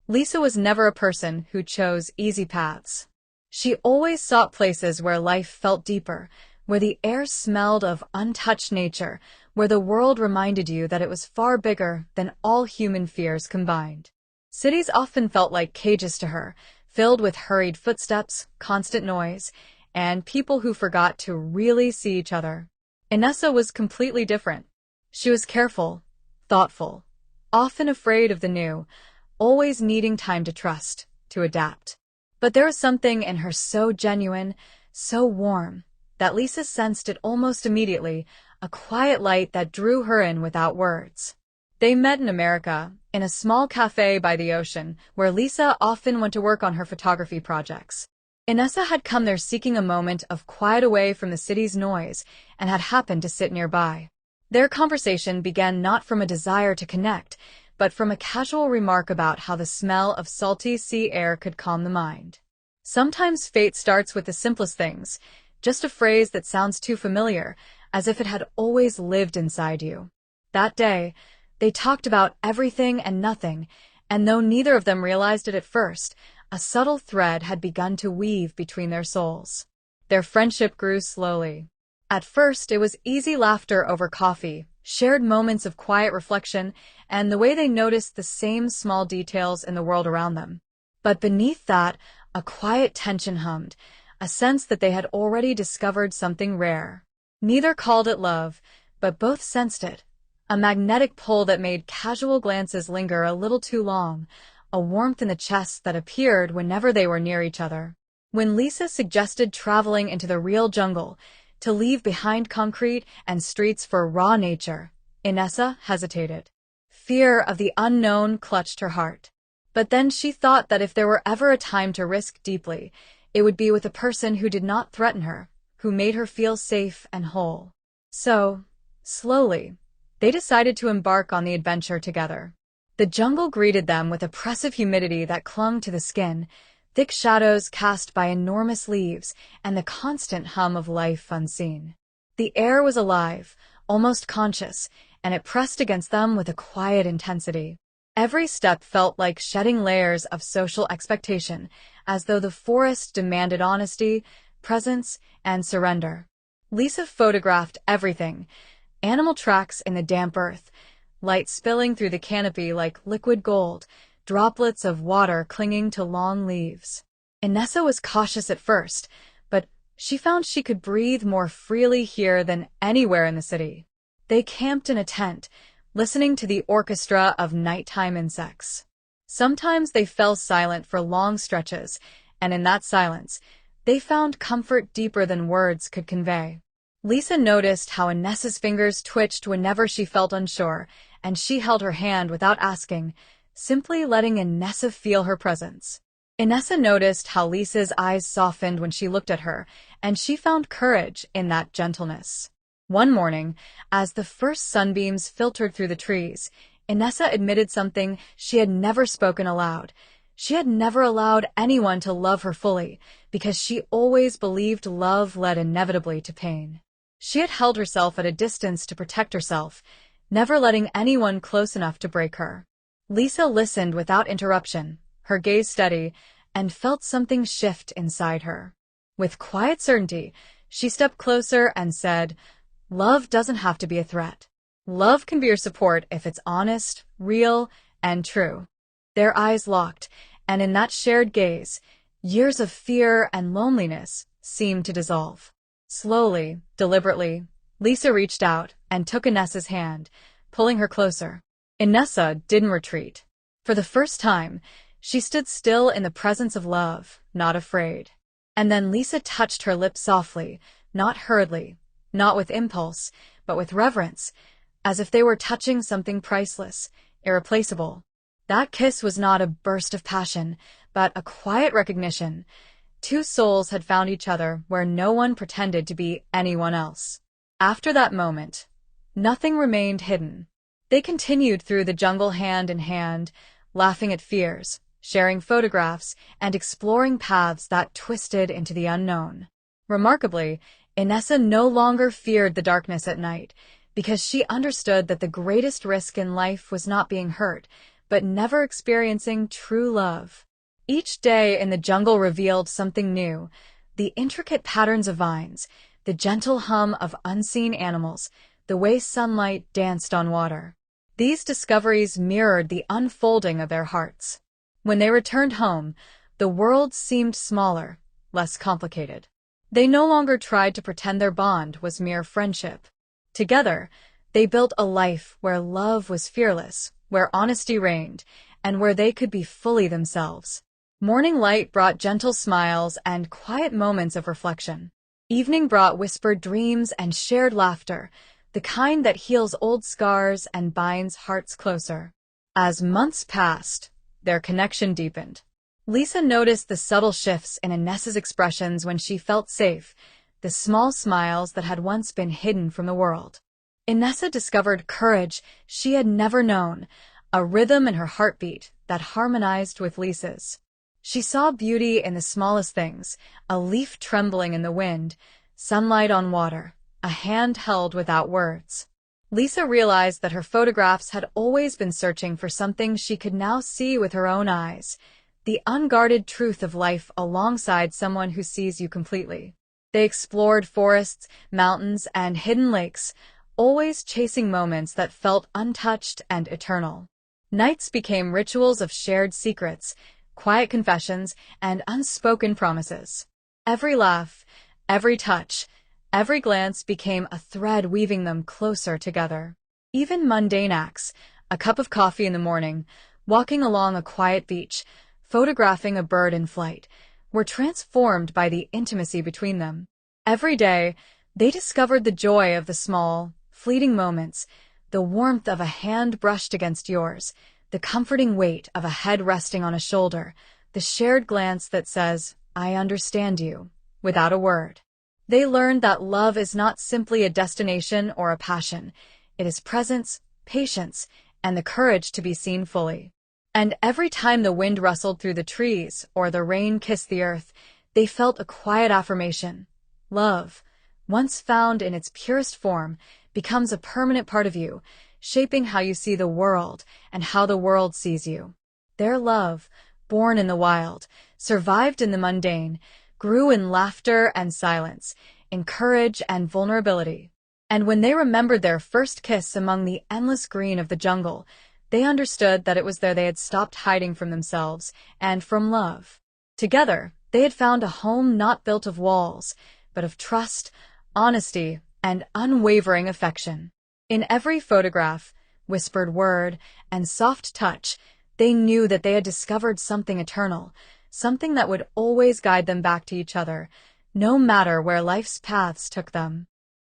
Lisa was never a person who chose easy paths. She always sought places where life felt deeper, where the air smelled of untouched nature, where the world reminded you that it was far bigger than all human fears combined. Cities often felt like cages to her, filled with hurried footsteps, constant noise, and people who forgot to really see each other. Inessa was completely different. She was careful, thoughtful, often afraid of the new, always needing time to trust, to adapt. But there was something in her so genuine, so warm, that Lisa sensed it almost immediately, a quiet light that drew her in without words. They met in America, in a small café by the ocean, where Lisa often went to work on her photography projects. Inessa had come there seeking a moment of quiet away from the city's noise and had happened to sit nearby. Their conversation began not from a desire to connect, but from a casual remark about how the smell of salty sea air could calm the mind. Sometimes fate starts with the simplest things, just a phrase that sounds too familiar, as if it had always lived inside you. That day, they talked about everything and nothing, and though neither of them realized it at first, a subtle thread had begun to weave between their souls. Their friendship grew slowly. At first, it was easy laughter over coffee, shared moments of quiet reflection, and the way they noticed the same small details in the world around them. But beneath that, a quiet tension hummed, a sense that they had already discovered something rare. Neither called it love, but both sensed it, a magnetic pull that made casual glances linger a little too long, a warmth in the chest that appeared whenever they were near each other. When Lisa suggested traveling into the real jungle, to leave behind concrete and streets for raw nature, Inessa hesitated. Fear of the unknown clutched her heart. But then she thought that if there were ever a time to risk deeply, it would be with a person who did not threaten her, who made her feel safe and whole. So, slowly, they decided to embark on the adventure together. The jungle greeted them with oppressive humidity that clung to the skin, thick shadows cast by enormous leaves, and the constant hum of life unseen. The air was alive, almost conscious, and it pressed against them with a quiet intensity. Every step felt like shedding layers of social expectation, as though the forest demanded honesty, presence, and surrender. Lisa photographed everything: animal tracks in the damp earth, light spilling through the canopy like liquid gold, droplets of water clinging to long leaves. Inessa was cautious at first, but she found she could breathe more freely here than anywhere in the city. They camped in a tent, listening to the orchestra of nighttime insects. Sometimes they fell silent for long stretches, and in that silence, they found comfort deeper than words could convey. Lisa noticed how Inessa's fingers twitched whenever she felt unsure, and she held her hand without asking, simply letting Inessa feel her presence. Inessa noticed how Lisa's eyes softened when she looked at her, and she found courage in that gentleness. One morning, as the first sunbeams filtered through the trees, Inessa admitted something she had never spoken aloud. She had never allowed anyone to love her fully, because she always believed love led inevitably to pain. She had held herself at a distance to protect herself, never letting anyone close enough to break her. Lisa listened without interruption, her gaze steady, and felt something shift inside her. With quiet certainty, she stepped closer and said, "Love doesn't have to be a threat. Love can be your support if it's honest, real, and true." Their eyes locked, and in that shared gaze, years of fear and loneliness seemed to dissolve. Slowly, deliberately, Lisa reached out and took Inessa's hand, pulling her closer. Inessa didn't retreat. For the first time, she stood still in the presence of love, not afraid. And then Lisa touched her lips softly, not hurriedly, not with impulse, but with reverence, as if they were touching something priceless, irreplaceable. That kiss was not a burst of passion, but a quiet recognition. Two souls had found each other where no one pretended to be anyone else. After that moment, nothing remained hidden. They continued through the jungle hand in hand, laughing at fears, sharing photographs, and exploring paths that twisted into the unknown. Remarkably, Inessa no longer feared the darkness at night, because she understood that the greatest risk in life was not being hurt, but never experiencing true love. Each day in the jungle revealed something new: the intricate patterns of vines, the gentle hum of unseen animals, the way sunlight danced on water. These discoveries mirrored the unfolding of their hearts. When they returned home, the world seemed smaller, less complicated. They no longer tried to pretend their bond was mere friendship. Together, they built a life where love was fearless, where honesty reigned, and where they could be fully themselves. Morning light brought gentle smiles and quiet moments of reflection. Evening brought whispered dreams and shared laughter, the kind that heals old scars and binds hearts closer. As months passed, their connection deepened. Lisa noticed the subtle shifts in Inessa's expressions when she felt safe, the small smiles that had once been hidden from the world. Inessa discovered courage she had never known, a rhythm in her heartbeat that harmonized with Lisa's. She saw beauty in the smallest things: a leaf trembling in the wind, sunlight on water, a hand held without words. Lisa realized that her photographs had always been searching for something she could now see with her own eyes: the unguarded truth of life alongside someone who sees you completely. They explored forests, mountains, and hidden lakes, always chasing moments that felt untouched and eternal. Nights became rituals of shared secrets, quiet confessions, and unspoken promises. Every laugh, every touch, every glance became a thread weaving them closer together. Even mundane acts, a cup of coffee in the morning, walking along a quiet beach, photographing a bird in flight, were transformed by the intimacy between them. Every day, they discovered the joy of the small, fleeting moments: the warmth of a hand brushed against yours, the comforting weight of a head resting on a shoulder, the shared glance that says, "I understand you," without a word. They learned that love is not simply a destination or a passion. It is presence, patience, and the courage to be seen fully. And every time the wind rustled through the trees or the rain kissed the earth, they felt a quiet affirmation: love, once found in its purest form, becomes a permanent part of you, shaping how you see the world and how the world sees you. Their love, born in the wild, survived in the mundane, grew in laughter and silence, in courage and vulnerability. And when they remembered their first kiss among the endless green of the jungle, they understood that it was there they had stopped hiding from themselves and from love. Together, they had found a home not built of walls, but of trust, honesty, and unwavering affection. In every photograph, whispered word, and soft touch, they knew that they had discovered something eternal, something that would always guide them back to each other, no matter where life's paths took them.